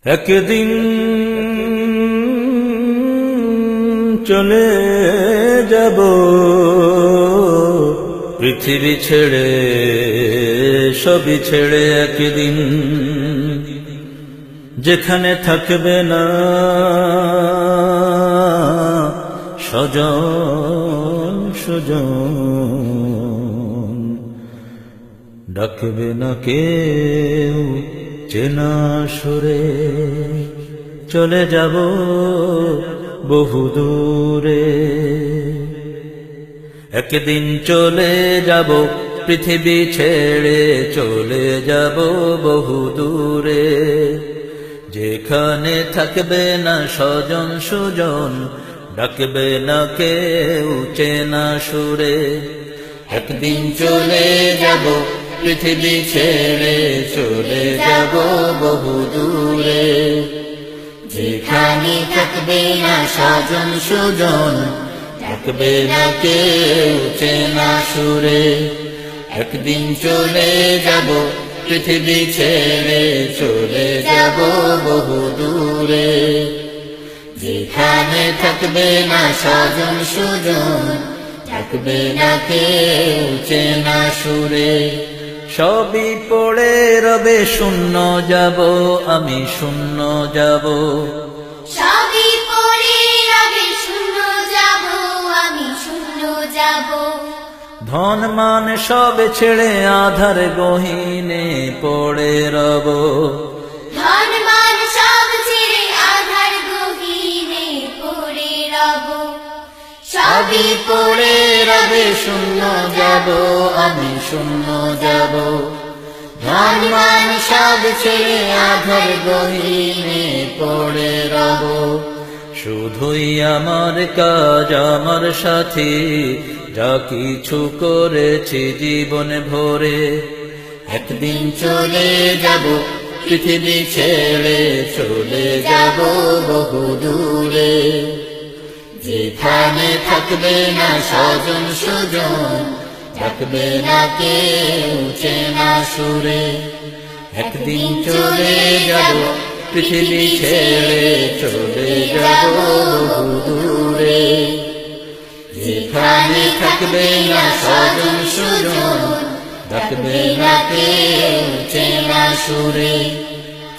একদিন চলে যাব পৃথিবী ছেড়ে, সবই ছেড়ে। একদিন যেখানে থাকবে না স্বজন সুজন, ডাকবে না কেউ চেনা সুরে। চলে যাব বহু দূরে, একদিন চলে যাব পৃথিবী ছেড়ে, চলে যাব বহু দূরে। যেখানে থাকবে না স্বজন সুজন, ডাকবে না কেউ চেনা সুরে। একদিন চলে যাব পৃথিবী ছেড়ে, চলে যাব বহু দূরে। যেখানে থাকবে না স্বজন সুজন, ডাকবে না কেউ চেনা সুরে। একদিন চলে যাব পৃথিবী ছেড়ে, চলে যাব বহু দূরে। যেখানে থাকবে না স্বজন সুজন, ডাকবে না কেউ চেনা সুরে। সবই পড়ে রবে শূন্য যাব, আমি শূন্য যাব। সবই পড়ে রবে শূন্য যাব, আমি শূন্য যাব। ধন মান সব ছেড়ে আধার গহীনে পড়ে রব। ধন মান সব ছেড়ে আধার গহীনে পড়ে রব। সবই পড়ে রবে শূন্য যাব, আমি শূন্য যাব। ধন মান সব ছেড়ে আধার গহীনে পড়ে রব। শুধুই আমার কাজ আমার সাথী, যা কিছু করেছি জীবন ভরে। একদিন চলে যাব পৃথিবী ছেড়ে, চলে যাব বহু দূরে। যেখানে থাকবে না স্বজন সুজন, ডাকবে না কেউ চেনা সুরে। একদিন চলে যাব পৃথিবী ছেড়ে, চলে যাব বহু দূরে। যেখানে থাকবে না স্বজন সুজন, ডাকবে না কেউ চেনা সুরে।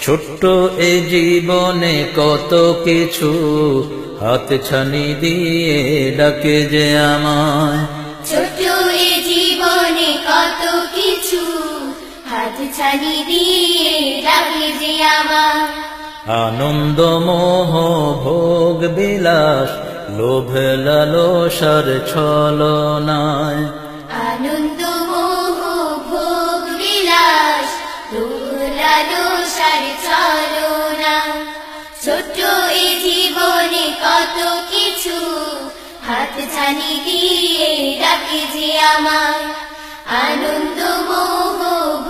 ছোট্ট এই জীবনে কত কিছু হাত ছানি দিয়ে ডাকে যে আমায়। ছোট এ জীবনে কত কিছু হাত ছানি দিয়ে ডাকে যে আমার। আনন্দ মোহ ভোগ বিলাস, লোভ লালসার ছলনায়। আনন্দ মোহ ভোগ বিলাস, লোভ লালসার ছলনা। ছোট্ট এ জীবনে কত কিছু হাত ছানি দিয়ে ডাকে যে আমার। আনন্দ মোহ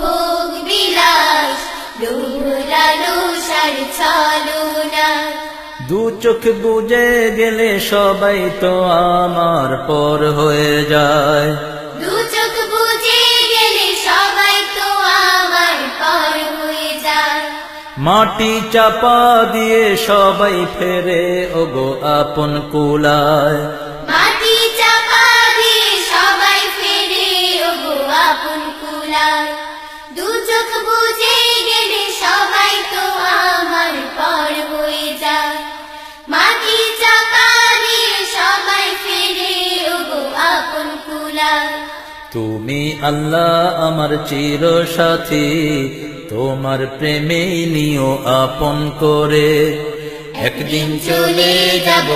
ভোগ বিলাস, লোভ লালসার ছলনা। দু চোখ বুঝে গেলে সবাই তো আমার পর হয়ে যায়। দু চোখ বুঝে গেলে সবাই তো আমার পর হয়ে যায়। মাটি চাপা দিয়ে সবাই ফেরে ওগো আপন কুলায়। মাটি চাপা দিয়ে সবাই ফেরে ওগো আপন কুলায়। দু চোখ বুঝে গেলে সবাই তো আমার পর হয়ে যায়। মাটি চাপা দিয়ে সবাই ফেরে ওগো আপন কুলায়। তুমি আল্লাহ আমার চির সাথী, তোমার প্রেমে নিও আপন করে। একদিন চলে যাব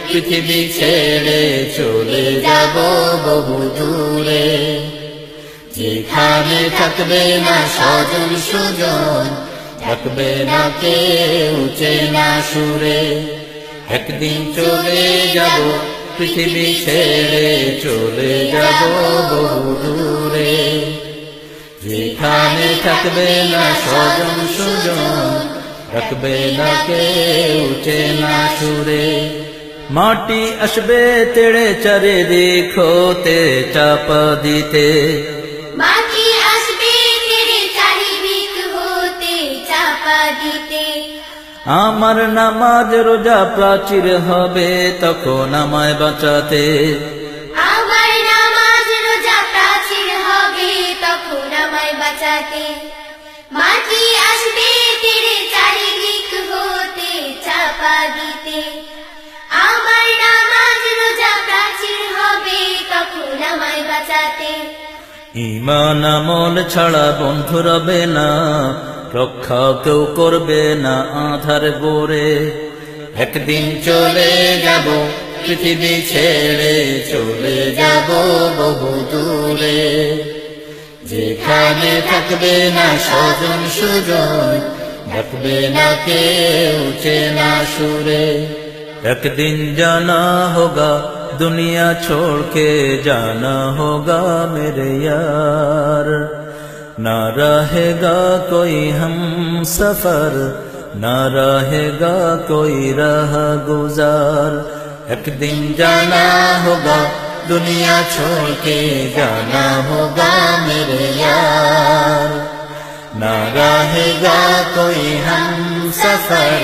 পৃথিবী ছেড়ে, চলে যাব বহু দূরে। যেখানে থাকবে না স্বজন সুজন, ডাকবে না কেউ চেনা সুরে। একদিন চলে যাব পৃথিবী ছেড়ে, চলে যাব বহু দূরে। যেখানে থাকবে না স্বজন সুজন, ডাকবে না কেউ চেনা সুরে। মাটি আসবে তেড়ে চারিদিক হতে চাপা দিতে। মাটি আসবে তেরে চারিদিক হতে চাপা দিতে। আমার নামাজ রোজা প্রাচীর হবে তখন আমায় বাঁচাতে। আমার নামাজ রোজা প্রাচীর হবে তখন আমায় বাঁচাতে। মাটি আসবে তেরে চারিদিক হতে চাপা দিতে। আমার নামাজ রোজা প্রাচীর হবে তখন আমায় বাঁচাতে। ঈমান আমল ছাড়া বন্ধু রবে না, রক্ষা কেউ করবে না আধার গোরে। একদিন চলে যাব পৃথিবী ছেড়ে, চলে যাব বহু দূরে। যেখানে থাকবে না স্বজন সুজন, ডাকবে না কেউ চেনা সুরে। একদিন জানা হোগা दुनिया छोड़ के जाना होगा मेरे यार। ना रहेगा कोई हम सफर, ना रहेगा कोई राह गुजार। एक दिन जाना होगा दुनिया छोड़ के जाना होगा मेरे यार। ना रहेगा कोई हम सफर,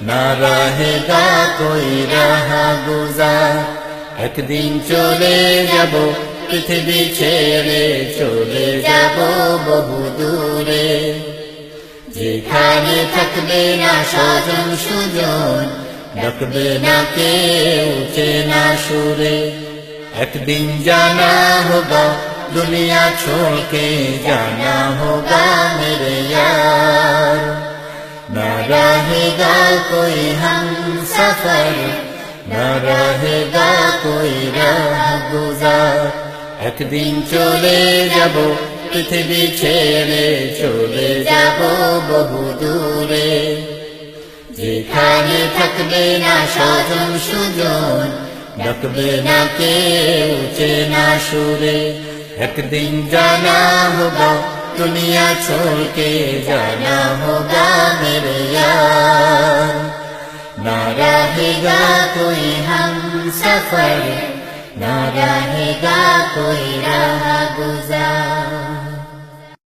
ना रहेगा कोई राह गुजार। একদিন চলে যাব পৃথিবী ছেড়ে, চলে যাব বহু দূরে। যেখানে থাকবে না স্বজন সুজন, ডাকবে না কেউ চেনা সুরে। একদিন জানা হোগা দুনিয়া छोड़ के जाना होगा मेरे यार। ना रहेगा कोई हम सफर, ना रहेगा कोई राह गुजार। একদিন চলে যাব পৃথিবী ছেড়ে, চলে যাব বহু দূরে। যেখানে থাকবে না স্বজন সুজন, ডাকবে না কেউ চেনা সুরে। একদিন জানা होगा दुनिया छोड़ के जाना होगा मेरे यार। ना रहेगा कोई हम सफर, ना रहेगा कोई राह गुजार।